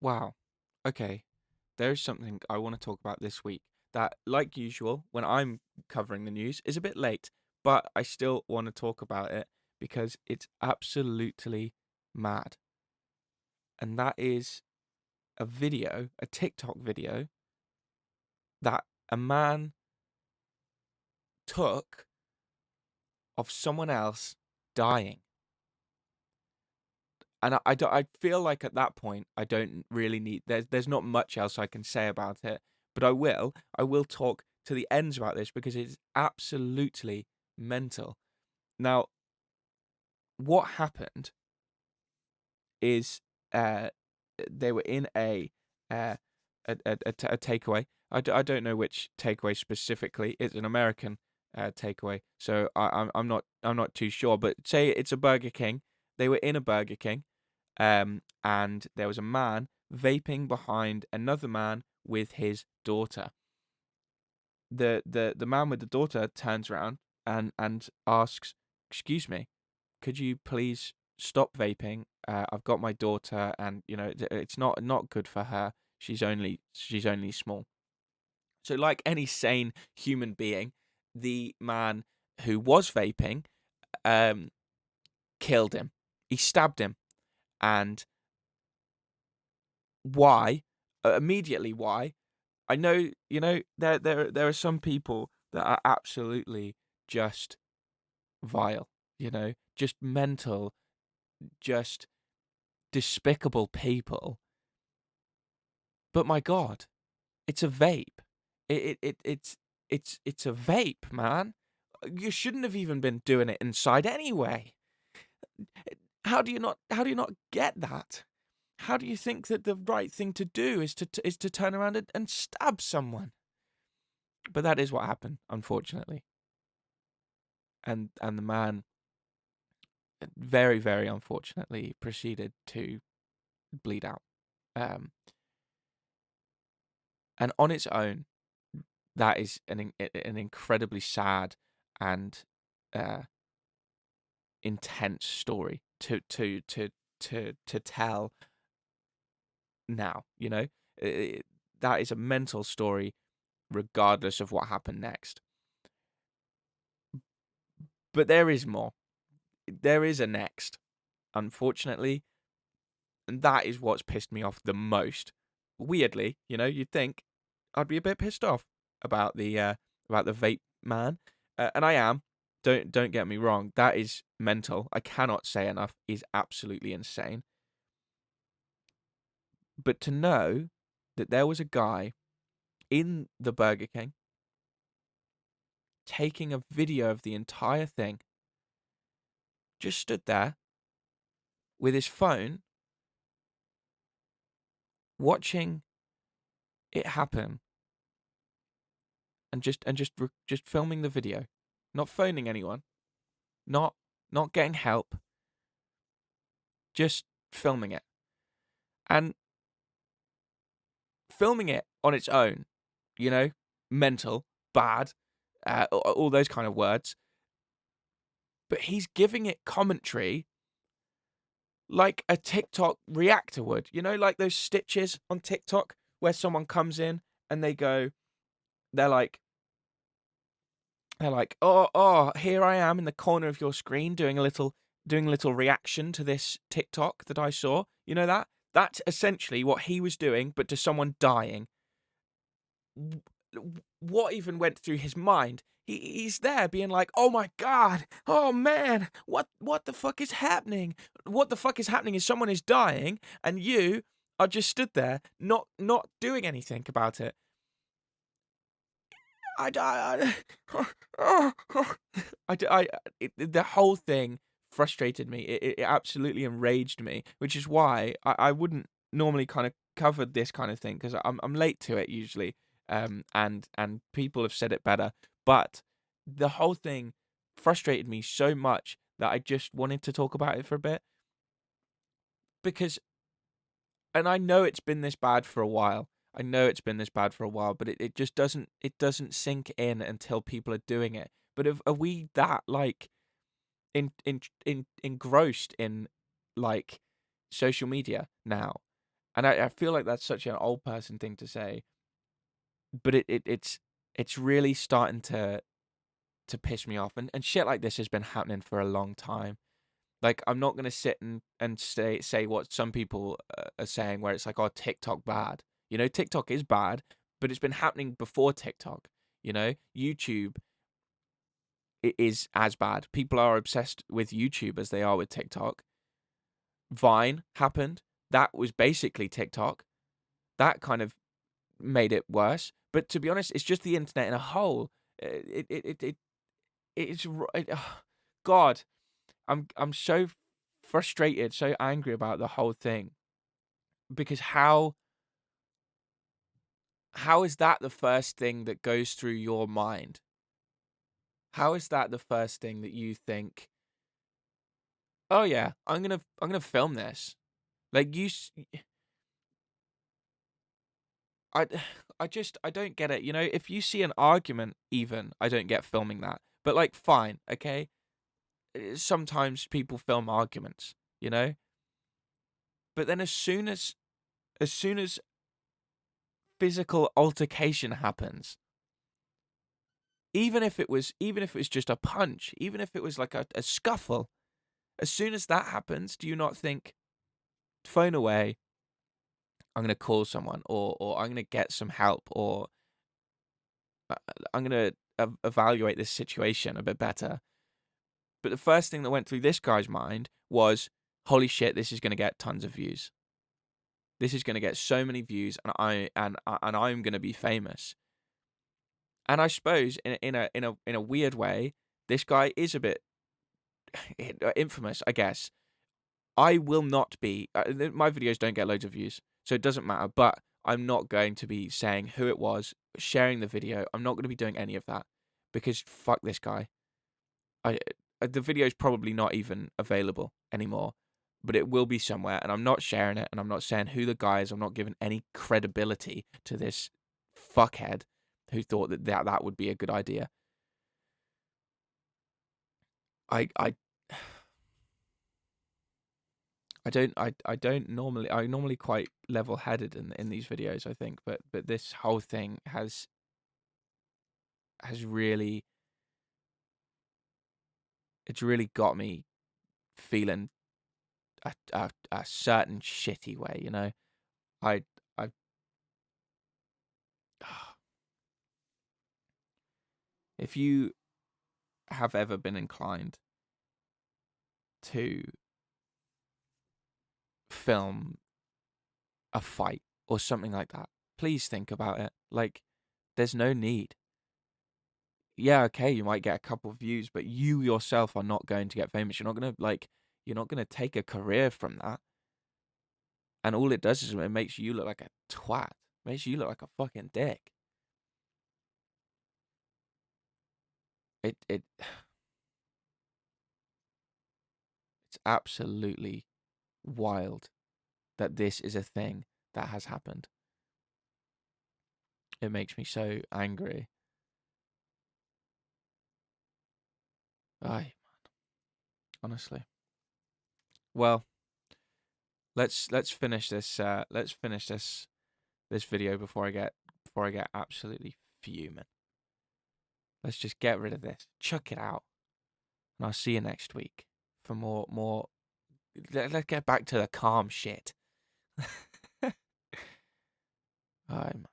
Wow. Okay. There's something I want to talk about this week that, like usual, when I'm covering the news, is a bit late, but I still want to talk about it because it's absolutely mad. And that is a TikTok video that a man took of someone else dying. And I feel like at that point I don't really need there's not much else I can say about it, but I will talk to the ends about this because it's absolutely mental. Now, what happened is uh they were in uh a takeaway. I don't know which takeaway specifically. It's an American takeaway, so I'm not too sure. But say it's a Burger King. They were in a Burger King, and there was a man vaping behind another man with his daughter. The man with the daughter turns around and asks, "Excuse me, could you please stop vaping? I've got my daughter, and it's not good for her. She's only small." So, like any sane human being, the man who was vaping um, killed him. He stabbed him, and why? Immediately, why? I know, there are some people that are absolutely just vile, just mental, just despicable people. But my God, it's a vape. It's a vape, man. You shouldn't have even been doing it inside anyway. How do you not get that? How do you think that the right thing to do is to turn around and stab someone? But that is what happened, unfortunately. And the man, very, very unfortunately, proceeded to bleed out. And on its own, that is an incredibly sad and uh, intense story to tell now. That is a mental story, regardless of what happened next. But there is more. There is a next, unfortunately, and that is what's pissed me off the most. Weirdly, you'd think I'd be a bit pissed off about the vape man, and I am. Don't get me wrong. That is mental. I cannot say enough. Is absolutely insane. But to know that there was a guy in the Burger King taking a video of the entire thing, just stood there with his phone, watching it happen, and just filming the video, not phoning anyone, not not getting help, just filming it. And filming it on its own, you know, mental, bad, all those kind of words. But he's giving it commentary like a TikTok reactor would, like those stitches on TikTok where someone comes in and they're like, oh, here I am in the corner of your screen doing a little reaction to this TikTok that I saw. You know that? That's essentially what he was doing, but to someone dying. What even went through his mind? He's there being like, "Oh my God, oh man, what the fuck is happening? What the fuck is happening is someone is dying, and you are just stood there, not doing anything about it." The whole thing frustrated me. It absolutely enraged me, which is why I wouldn't normally kind of cover this kind of thing because I'm late to it usually. And people have said it better, but the whole thing frustrated me so much that I just wanted to talk about it for a bit because, and I know it's been this bad for a while. I know it's been this bad for a while, but it just doesn't sink in until people are doing it. But are we that like engrossed in like social media now And I feel like that's such an old person thing to say, but it's really starting to piss me off. And shit like this has been happening for a long time. Like, I'm not gonna sit and say what some people are saying, where it's like, oh, TikTok bad. You know, TikTok is bad, but it's been happening before TikTok. You know, YouTube is as bad. People are obsessed with YouTube as they are with TikTok. Vine happened. That was basically TikTok. That kind of made it worse. But to be honest, it's just the internet in a whole. It's God. I'm so frustrated, so angry about the whole thing, because how is that the first thing that goes through your mind? How is that the first thing that you think? Oh yeah, I'm gonna film this. Like I I don't get it. You know, if you see an argument, even I don't get filming that. But like, fine, okay. Sometimes people film arguments, you know. But then as soon as physical altercation happens, even if it was just a punch, even if it was like a scuffle, as soon as that happens, do you not think, phone away, I'm gonna call someone, or I'm gonna get some help, or uh, I'm gonna evaluate this situation a bit better? But the first thing that went through this guy's mind was, holy shit, this is gonna get tons of views. This is gonna get so many views, and I'm gonna be famous. And I suppose in a weird way, this guy is a bit infamous, I guess. I will not be. My videos don't get loads of views, so it doesn't matter. But I'm not going to be saying who it was, sharing the video. I'm not going to be doing any of that, because fuck this guy. I the video is probably not even available anymore, but it will be somewhere, and I'm not sharing it, and I'm not saying who the guy is. I'm not giving any credibility to this fuckhead who thought that would be a good idea. I I normally quite level headed in these videos, I think, but this whole thing has really, it's really got me feeling a certain shitty way, you know. I I If you have ever been inclined to film a fight or something like that, please think about it. Like, there's no need. Yeah, okay, you might get a couple of views, but you yourself are not going to get famous. You're not gonna take a career from that. And all it does is it makes you look like a twat. Makes you look like a fucking dick. It's absolutely wild that this is a thing that has happened. It makes me so angry. Ay, honestly. Well, let's finish this. Let's finish this video before I get absolutely fuming. Let's just get rid of this. Chuck it out. And I'll see you next week for more. Let's get back to the calm shit. I'm